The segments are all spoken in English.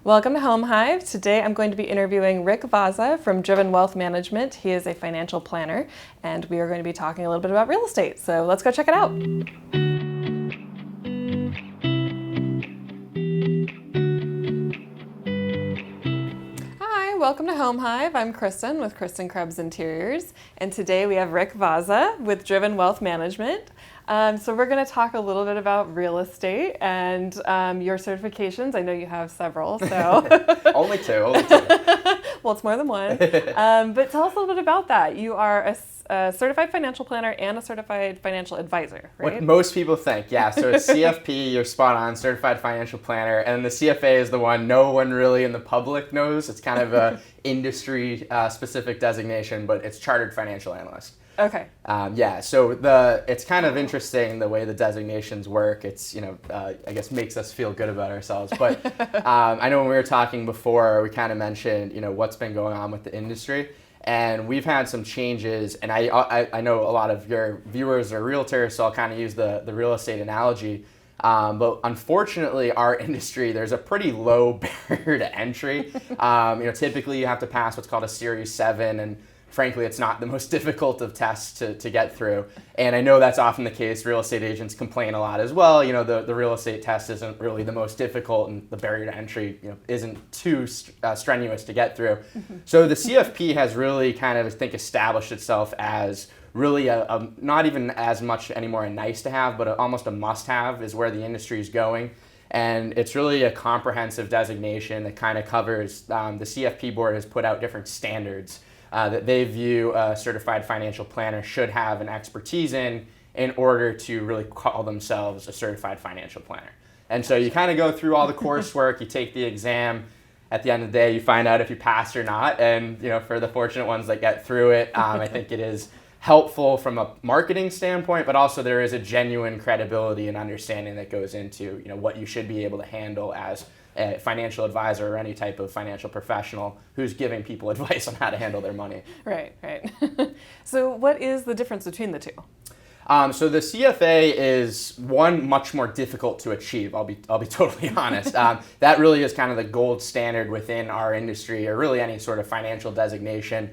Welcome to Home Hive. Today I'm going to be interviewing Rick Vazza from Driven Wealth Management. He is a financial planner, and we are going to be talking a little bit about real estate. So let's go check it out. Hi, welcome to Home Hive. I'm Kristen with Kristen Krebs Interiors, and today we have Rick Vazza with Driven Wealth Management. So we're going to talk a little bit about real estate and your certifications. I know you have several, so. Only two. Well, it's more than one. But tell us a little bit about that. You are a certified financial planner and a certified financial advisor, right? What most people think, yeah. So it's CFP, you're spot on, certified financial planner, and the CFA is the one no one really in the public knows. It's kind of a industry specific designation, but it's chartered financial analyst. Okay. So it's kind of interesting the way the designations work. It's, I guess makes us feel good about ourselves. But I know when we were talking before, we kind of mentioned, what's been going on with the industry. And we've had some changes, and I know a lot of your viewers are realtors, so I'll kind of use the real estate analogy. But unfortunately, our industry, there's a pretty low barrier to entry. Typically you have to pass what's called a Series 7, and frankly, it's not the most difficult of tests to get through. And I know that's often the case. Real estate agents complain a lot as well. The real estate test isn't really the most difficult, and the barrier to entry isn't too strenuous to get through. Mm-hmm. So the CFP has really kind of, I think, established itself as really a not even as much anymore a nice to have, but almost a must have is where the industry is going. And it's really a comprehensive designation that kind of covers, the CFP board has put out different standards that they view a certified financial planner should have an expertise in order to really call themselves a certified financial planner. And so you kind of go through all the coursework, you take the exam. At the end of the day, you find out if you passed or not. And for the fortunate ones that get through it, I think it is helpful from a marketing standpoint, but also there is a genuine credibility and understanding that goes into what you should be able to handle as a financial advisor or any type of financial professional who's giving people advice on how to handle their money. Right. So what is the difference between the two? So the CFA is one much more difficult to achieve. I'll be totally honest. That really is kind of the gold standard within our industry, or really any sort of financial designation.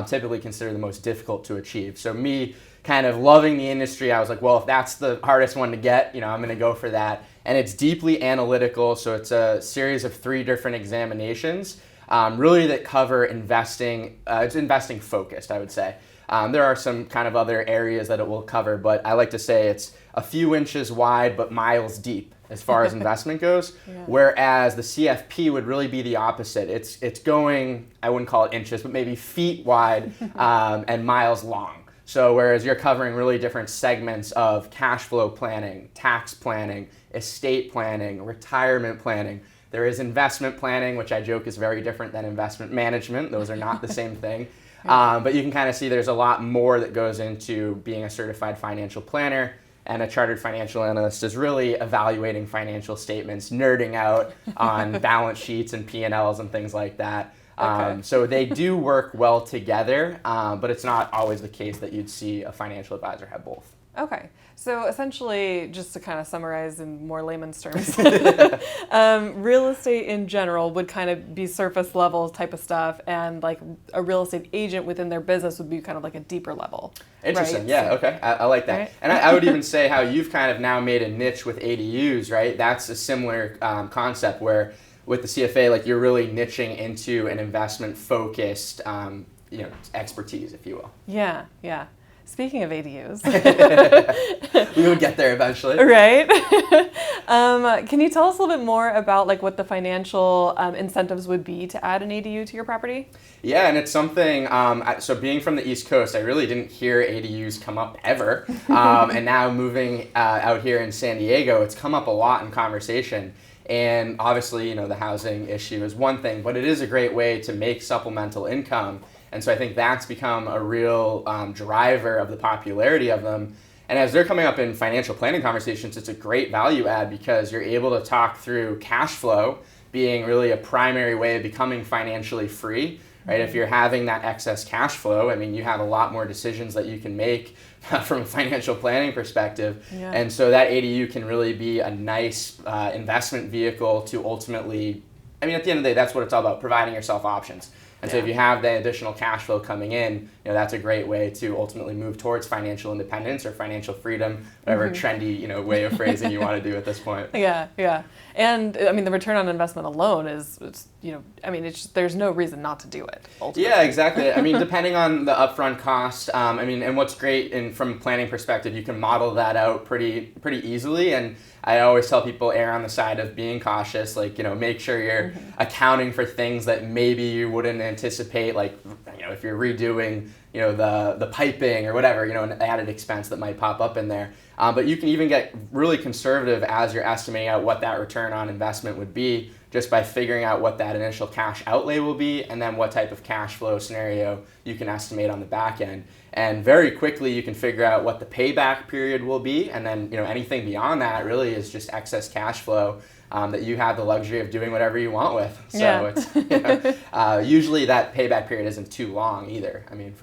Typically considered the most difficult to achieve. So me kind of loving the industry, I was like, well, if that's the hardest one to get, I'm going to go for that. And it's deeply analytical, so it's a series of 3 different examinations, really that cover investing. It's investing focused, I would say. There are some kind of other areas that it will cover, but I like to say it's a few inches wide but miles deep as far as investment goes, yeah. Whereas the CFP would really be the opposite. It's going, I wouldn't call it inches, but maybe feet wide and miles long. So whereas you're covering really different segments of cash flow planning, tax planning, estate planning, retirement planning, there is investment planning, which I joke is very different than investment management. Those are not the same thing. But you can kind of see there's a lot more that goes into being a certified financial planner, and a chartered financial analyst is really evaluating financial statements, nerding out on balance sheets and P&Ls and things like that. Okay. So they do work well together, but it's not always the case that you'd see a financial advisor have both. Okay. So essentially, just to kind of summarize in more layman's terms, real estate in general would kind of be surface level type of stuff, and like a real estate agent within their business would be kind of like a deeper level. Interesting. Right? Yeah. Okay. I like that. Right? And I would even say how you've kind of now made a niche with ADUs, right? That's a similar concept where with the CFA, like you're really niching into an investment focused, expertise, if you will. Yeah. Speaking of ADUs. We would get there eventually. Right. Can you tell us a little bit more about like what the financial incentives would be to add an ADU to your property? Yeah, and it's something, so being from the East Coast, I really didn't hear ADUs come up ever. And now moving out here in San Diego, it's come up a lot in conversation. And obviously, the housing issue is one thing, but it is a great way to make supplemental income. And so I think that's become a real driver of the popularity of them. And as they're coming up in financial planning conversations, it's a great value add because you're able to talk through cash flow being really a primary way of becoming financially free, right? Mm-hmm. If you're having that excess cash flow, I mean, you have a lot more decisions that you can make from a financial planning perspective. Yeah. And so that ADU can really be a nice investment vehicle to ultimately I mean, at the end of the day, that's what it's all about, providing yourself options. And so if you have the additional cash flow coming in, that's a great way to ultimately move towards financial independence or financial freedom, whatever trendy, way of phrasing you want to do at this point. Yeah. And I mean, the return on investment alone is, there's no reason not to do it, ultimately. Yeah, exactly. I mean, depending on the upfront cost, and what's great from a planning perspective, you can model that out pretty easily. And I always tell people err on the side of being cautious, make sure you're accounting for things that maybe you wouldn't anticipate, if you're redoing, the piping or whatever, an added expense that might pop up in there. But you can even get really conservative as you're estimating out what that return on investment would be, just by figuring out what that initial cash outlay will be and then what type of cash flow scenario you can estimate on the back end. And very quickly you can figure out what the payback period will be, and then anything beyond that really is just excess cash flow that you have the luxury of doing whatever you want with. So it's usually that payback period isn't too long either. I mean,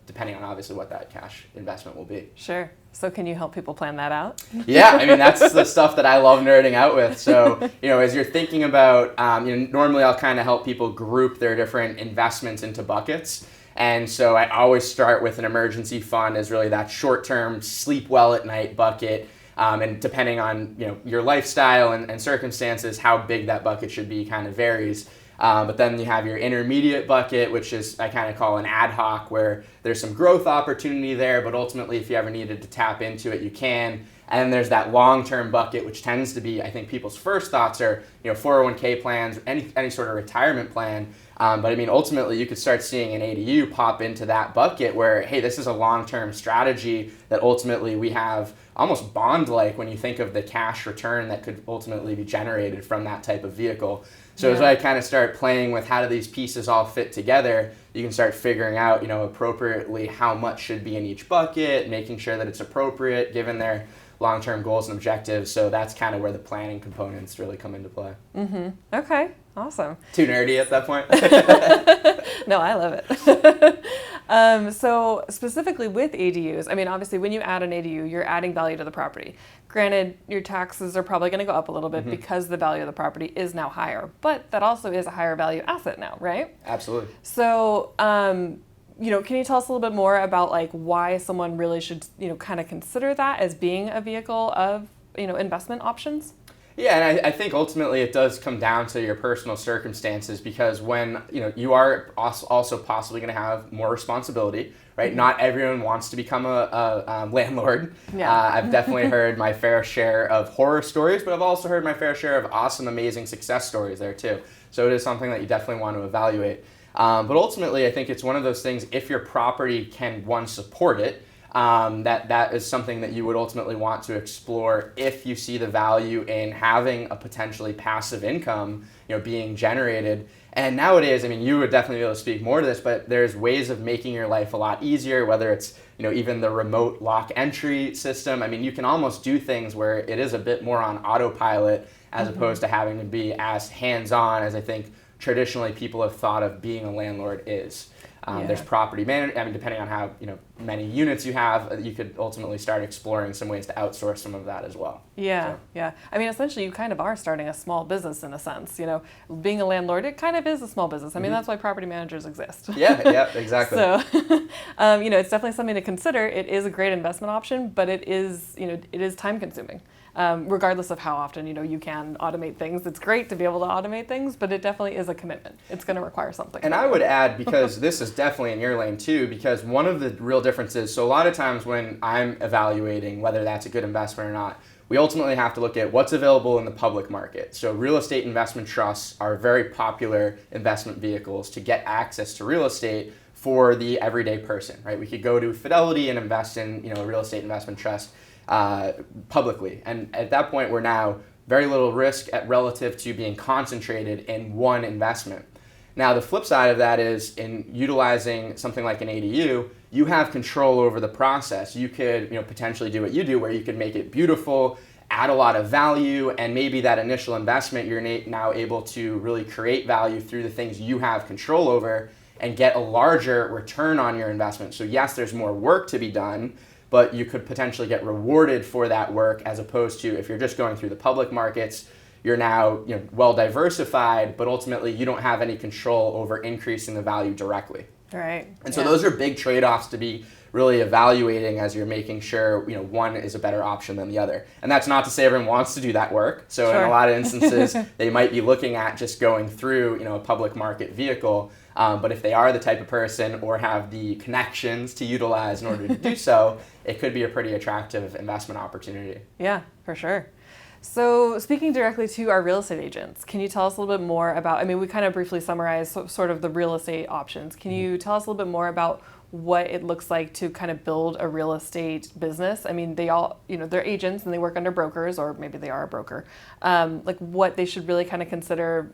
depending on obviously what that cash investment will be. Sure. So can you help people plan that out? Yeah, I mean, that's the stuff that I love nerding out with. So, as you're thinking about, normally I'll kind of help people group their different investments into buckets. And so I always start with an emergency fund as really that short-term sleep well at night bucket. And depending on your lifestyle and circumstances, how big that bucket should be kind of varies. But then you have your intermediate bucket, which is I kind of call an ad hoc, where there's some growth opportunity there, but ultimately if you ever needed to tap into it, you can. And then there's that long-term bucket, which tends to be, I think people's first thoughts are 401k plans, any sort of retirement plan. But I mean, ultimately you could start seeing an ADU pop into that bucket where, hey, this is a long-term strategy that ultimately we have almost bond-like when you think of the cash return that could ultimately be generated from that type of vehicle. So as I kind of start playing with how do these pieces all fit together, you can start figuring out, appropriately how much should be in each bucket, making sure that it's appropriate given their long-term goals and objectives. So that's kind of where the planning components really come into play. Okay, awesome. Too nerdy at that point? No, I love it. So specifically with ADUs, I mean, obviously when you add an ADU, you're adding value to the property. Granted, your taxes are probably going to go up a little bit because the value of the property is now higher, but that also is a higher value asset now, right? Absolutely. So, can you tell us a little bit more about why someone really should, kind of consider that as being a vehicle of, investment options? Yeah, and I think ultimately it does come down to your personal circumstances, because when you are also possibly going to have more responsibility, right? Not everyone wants to become a landlord. Yeah. I've definitely heard my fair share of horror stories, but I've also heard my fair share of awesome, amazing success stories there too. So it is something that you definitely want to evaluate. But ultimately, I think it's one of those things, if your property can, one, support it, that is something that you would ultimately want to explore if you see the value in having a potentially passive income, being generated. And nowadays, I mean, you would definitely be able to speak more to this, but there's ways of making your life a lot easier, whether it's, even the remote lock entry system. I mean, you can almost do things where it is a bit more on autopilot as opposed to having to be as hands-on as I think traditionally people have thought of being a landlord is. There's property management. I mean, depending on how many units you have, you could ultimately start exploring some ways to outsource some of that as well. Yeah. I mean, essentially, you kind of are starting a small business in a sense. Being a landlord, it kind of is a small business. I mean, that's why property managers exist. Yeah, exactly. So, it's definitely something to consider. It is a great investment option, but it is time consuming. Regardless of how often you can automate things. It's great to be able to automate things, but it definitely is a commitment. It's going to require something. And I would add, because this is definitely in your lane too, because one of the real differences, so a lot of times when I'm evaluating whether that's a good investment or not, we ultimately have to look at what's available in the public market. So real estate investment trusts are very popular investment vehicles to get access to real estate for the everyday person, right? We could go to Fidelity and invest in a real estate investment trust publicly. And at that point, we're now very little risk relative to being concentrated in one investment. Now, the flip side of that is in utilizing something like an ADU, you have control over the process. You could potentially do what you do, where you could make it beautiful, add a lot of value, and maybe that initial investment, you're now able to really create value through the things you have control over and get a larger return on your investment. So yes, there's more work to be done, but you could potentially get rewarded for that work, as opposed to if you're just going through the public markets, you're now well diversified, but ultimately you don't have any control over increasing the value directly. Right. And so those are big trade-offs to be really evaluating as you're making sure one is a better option than the other. And that's not to say everyone wants to do that work. So in a lot of instances, they might be looking at just going through a public market vehicle. But if they are the type of person or have the connections to utilize in order to do so, it could be a pretty attractive investment opportunity. Yeah, for sure. So speaking directly to our real estate agents, can you tell us a little bit more about, we kind of briefly summarized sort of the real estate options. Can you tell us a little bit more about what it looks like to kind of build a real estate business? They all, they're agents and they work under brokers, or maybe they are a broker. Like what they should really kind of consider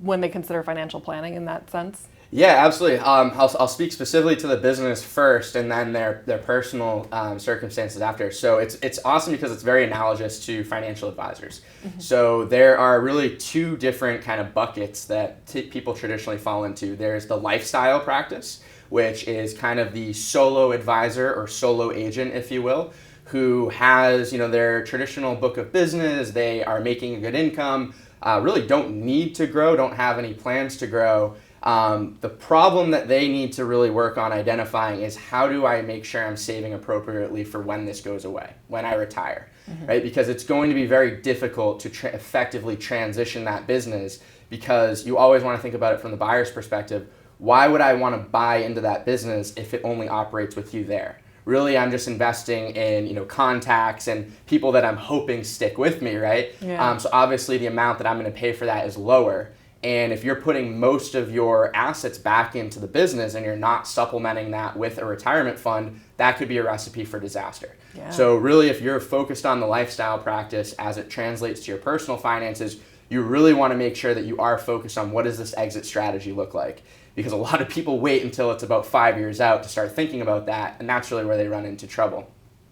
when they consider financial planning in that sense? Yeah, absolutely. I'll speak specifically to the business first, and then their personal circumstances after. So it's awesome because it's very analogous to financial advisors. Mm-hmm. So there are really two different kind of buckets that people traditionally fall into. There's the lifestyle practice, which is kind of the solo advisor or solo agent, if you will, who has their traditional book of business. They are making a good income, really don't need to grow, don't have any plans to grow. The problem that they need to really work on identifying is how do I make sure I'm saving appropriately for when this goes away, when I retire, mm-hmm. right? Because it's going to be very difficult to effectively transition that business, because you always want to think about it from the buyer's perspective. Why would I want to buy into that business if it only operates with you there? Really, I'm just investing in contacts and people that I'm hoping stick with me, right? Yeah. So obviously the amount that I'm going to pay for that is lower. And if you're putting most of your assets back into the business and you're not supplementing that with a retirement fund, that could be a recipe for disaster. Yeah. So really, if you're focused on the lifestyle practice as it translates to your personal finances, you really want to make sure that you are focused on what does this exit strategy look like. Because a lot of people wait until it's about 5 years out to start thinking about that, and that's really where they run into trouble.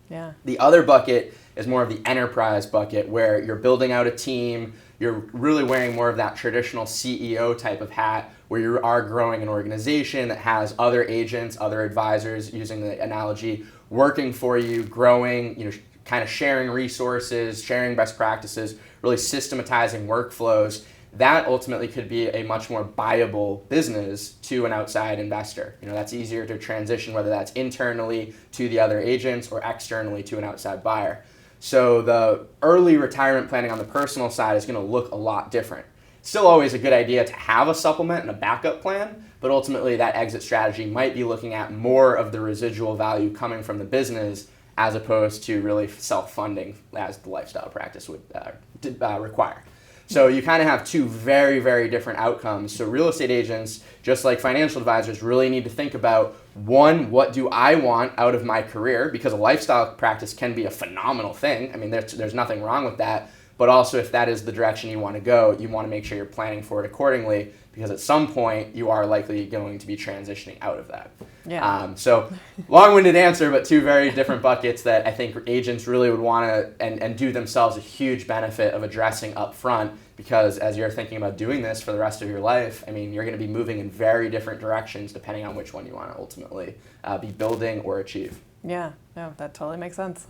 Yeah. The other bucket is more of the enterprise bucket, where you're building out a team, you're really wearing more of that traditional CEO type of hat, where you are growing an organization that has other agents, other advisors, using the analogy, working for you, growing, kind of sharing resources, sharing best practices, really systematizing workflows. That ultimately could be a much more viable business to an outside investor. That's easier to transition, whether that's internally to the other agents or externally to an outside buyer. So the early retirement planning on the personal side is going to look a lot different. Still always a good idea to have a supplement and a backup plan, but ultimately that exit strategy might be looking at more of the residual value coming from the business as opposed to really self-funding as the lifestyle practice would require. So you kind of have two very, very different outcomes. So real estate agents, just like financial advisors, really need to think about, one, what do I want out of my career? Because a lifestyle practice can be a phenomenal thing. There's nothing wrong with that. But also, if that is the direction you want to go, you want to make sure you're planning for it accordingly, because at some point you are likely going to be transitioning out of that. Yeah. So long-winded answer, but two very different buckets that I think agents really would want to and do themselves a huge benefit of addressing up front, because as you're thinking about doing this for the rest of your life, you're going to be moving in very different directions depending on which one you want to ultimately be building or achieve. Yeah, no, that totally makes sense.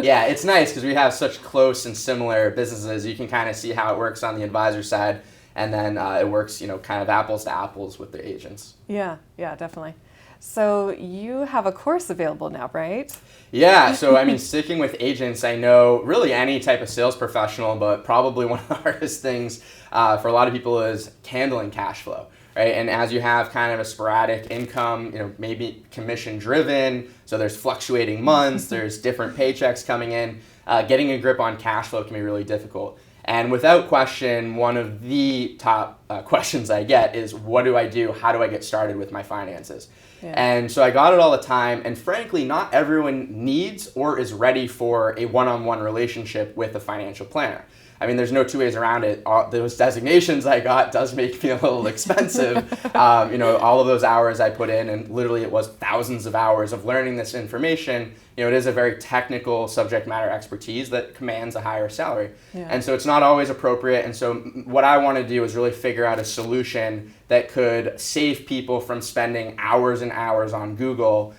Yeah, it's nice because we have such close and similar businesses. You can kind of see how it works on the advisor side, and then it works, kind of apples to apples with the agents. Yeah, definitely. So you have a course available now, right? Yeah, so sticking with agents, I know really any type of sales professional, but probably one of the hardest things for a lot of people is handling cash flow. Right, and as you have kind of a sporadic income, maybe commission driven, so there's fluctuating months, there's different paychecks coming in, getting a grip on cash flow can be really difficult. And without question, one of the top questions I get is, what do I do? How do I get started with my finances? Yeah. And so I got it all the time, and frankly, not everyone needs or is ready for a one-on-one relationship with a financial planner. There's no two ways around it. Those designations I got does make me a little expensive. All of those hours I put in, and literally it was thousands of hours of learning this information. It is a very technical subject matter expertise that commands a higher salary. Yeah. And so it's not always appropriate. And so what I want to do is really figure out a solution that could save people from spending hours and hours on Google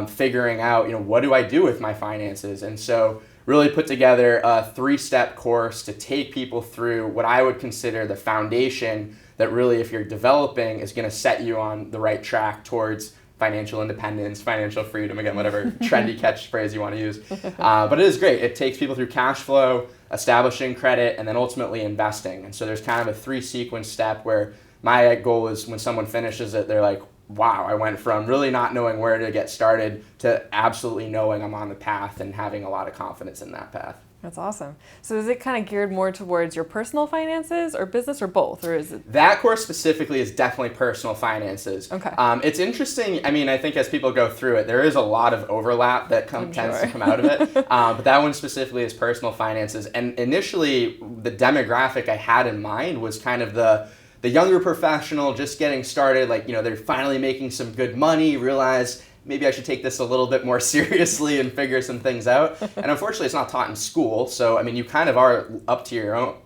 figuring out, what do I do with my finances? And so really put together a 3-step course to take people through what I would consider the foundation that really, if you're developing, is going to set you on the right track towards financial independence, financial freedom, again, whatever trendy catchphrase you want to use. But it is great. It takes people through cash flow, establishing credit, and then ultimately investing. And so there's kind of a 3-sequence step where my goal is when someone finishes it, they're like, wow, I went from really not knowing where to get started to absolutely knowing I'm on the path and having a lot of confidence in that path. That's awesome. So is it kind of geared more towards your personal finances or business or both, or is it? That course specifically is definitely personal finances. Okay. It's interesting. I mean, I think as people go through it, there is a lot of overlap that tends to come out of it. But that one specifically is personal finances. And initially, the demographic I had in mind was kind of the younger professional just getting started. Like, they're finally making some good money, realize maybe I should take this a little bit more seriously and figure some things out. And unfortunately, it's not taught in school. So, I mean, you kind of are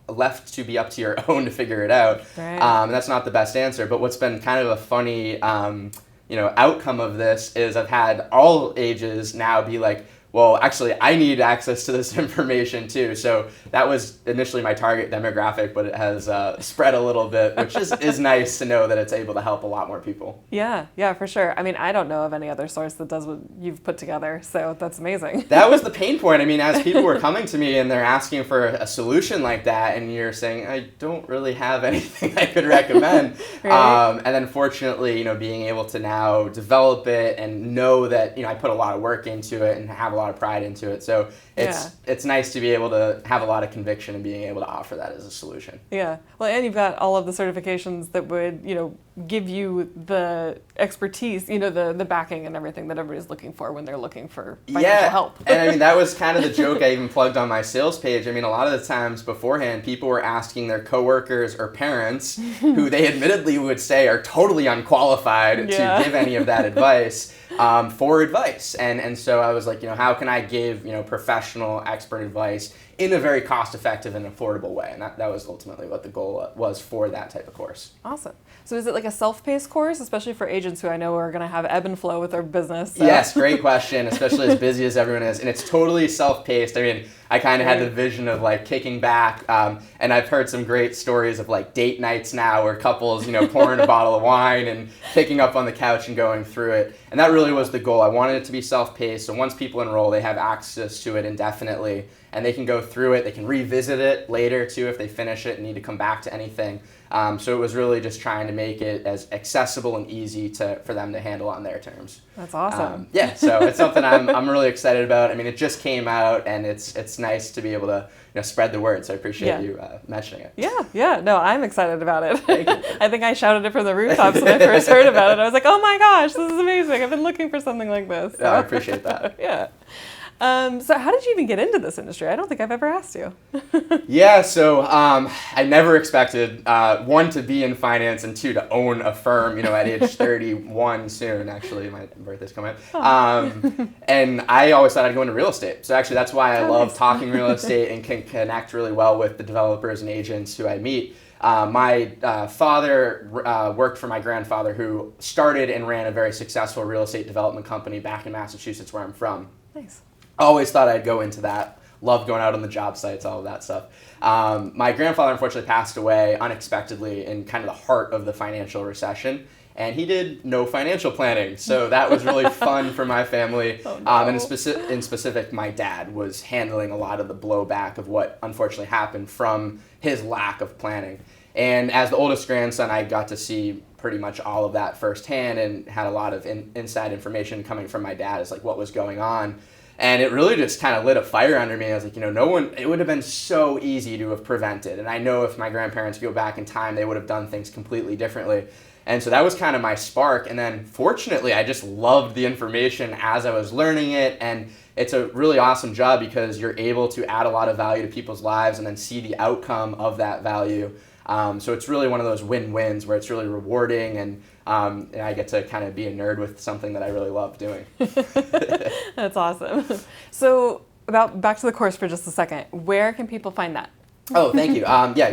left to be up to your own to figure it out. Right. And that's not the best answer. But what's been kind of a funny, outcome of this is I've had all ages now be like, well, actually, I need access to this information too. So that was initially my target demographic, but it has spread a little bit, which is nice to know that it's able to help a lot more people. Yeah, for sure. I mean, I don't know of any other source that does what you've put together, so that's amazing. That was the pain point. I mean, as people were coming to me and they're asking for a solution like that, and you're saying, I don't really have anything I could recommend. Right. And then fortunately, being able to now develop it and know that, I put a lot of work into it and have a lot of pride into it. So it's nice to be able to have a lot of conviction and being able to offer that as a solution. Yeah. Well, and you've got all of the certifications that would, give you the expertise, the backing and everything that everybody's looking for when they're looking for financial help. And I mean, that was kind of the joke I even plugged on my sales page. I mean, a lot of the times beforehand, people were asking their coworkers or parents, who they admittedly would say are totally unqualified to give any of that advice, for advice. And so I was like, how can I give, professional expert advice in a very cost-effective and affordable way? And that was ultimately what the goal was for that type of course. Awesome. So is it like a self-paced course, especially for agents who I know are going to have ebb and flow with their business? So. Yes, great question, especially as busy as everyone is. And it's totally self-paced. I mean, I kind of had the vision of like kicking back, and I've heard some great stories of like date nights now where couples, pouring a bottle of wine and picking up on the couch and going through it. And that really was the goal. I wanted it to be self-paced, so once people enroll, they have access to it indefinitely, and they can go through it. They can revisit it later too if they finish it and need to come back to anything. So it was really just trying to make it as accessible and easy for them to handle on their terms. That's awesome. So it's something I'm really excited about. I mean, it just came out, and it's nice to be able to spread the word. So I appreciate you mentioning it. Yeah. No, I'm excited about it. Thank you. I think I shouted it from the rooftops when I first heard about it. I was like, oh my gosh, this is amazing. I've been looking for something like this. So. I appreciate that. Yeah. So how did you even get into this industry? I don't think I've ever asked you. So I never expected, one, to be in finance, and two, to own a firm, at age 31 soon. Actually, my birthday's coming up. And I always thought I'd go into real estate. So actually, that's why I love talking real estate and can connect really well with the developers and agents who I meet. My father worked for my grandfather, who started and ran a very successful real estate development company back in Massachusetts, where I'm from. Nice. Always thought I'd go into that. Loved going out on the job sites, all of that stuff. My grandfather unfortunately passed away unexpectedly in kind of the heart of the financial recession, and he did no financial planning. So that was really fun for my family. Oh, no. And in specific, my dad was handling a lot of the blowback of what unfortunately happened from his lack of planning. And as the oldest grandson, I got to see pretty much all of that firsthand and had a lot of inside information coming from my dad as like what was going on. And it really just kind of lit a fire under me. I was like, it would have been so easy to have prevented. And I know if my grandparents go back in time, they would have done things completely differently. And so that was kind of my spark. And then fortunately, I just loved the information as I was learning it. And it's a really awesome job because you're able to add a lot of value to people's lives and then see the outcome of that value. So it's really one of those win-wins where it's really rewarding, and I get to kind of be a nerd with something that I really love doing. That's awesome. So back to the course for just a second. Where can people find that? Oh, thank you.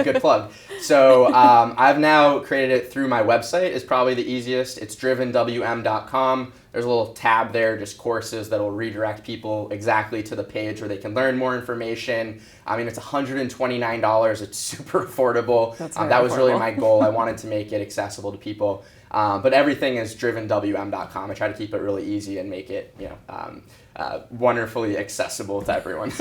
Good plug. So I've now created it through my website. Is probably the easiest. It's drivenwm.com. there's a little tab there, just courses that will redirect people exactly to the page where they can learn more information. I mean, it's $129. It's super affordable. That was really my goal. I wanted to make it accessible to people. But everything is drivenwm.com. I try to keep it really easy and make it, wonderfully accessible to everyone.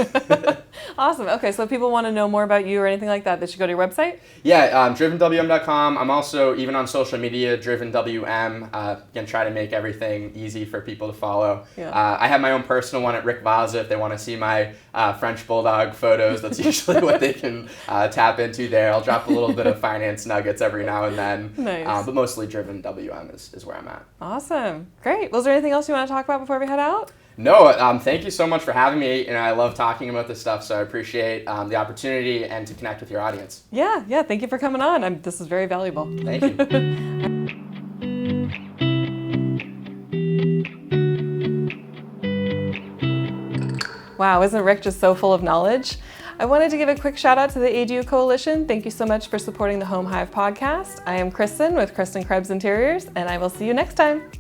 Awesome. Okay, so if people want to know more about you or anything like that, they should go to your website? Yeah, drivenwm.com. I'm also even on social media, drivenwm. Again, try to make everything easy for people to follow. Yeah. I have my own personal one at Rick Vazza if they want to see my French Bulldog photos. That's usually what they can tap into there. I'll drop a little bit of finance nuggets every now and then. Nice. But mostly drivenwm is where I'm at. Awesome. Great. Well, is there anything else you want to talk about before we head out? No, thank you so much for having me. I love talking about this stuff, so I appreciate the opportunity and to connect with your audience. Yeah. Thank you for coming on. This is very valuable. Thank you. Wow, isn't Rick just so full of knowledge? I wanted to give a quick shout out to the ADU Coalition. Thank you so much for supporting the Home Hive podcast. I am Kristen with Kristen Krebs Interiors, and I will see you next time.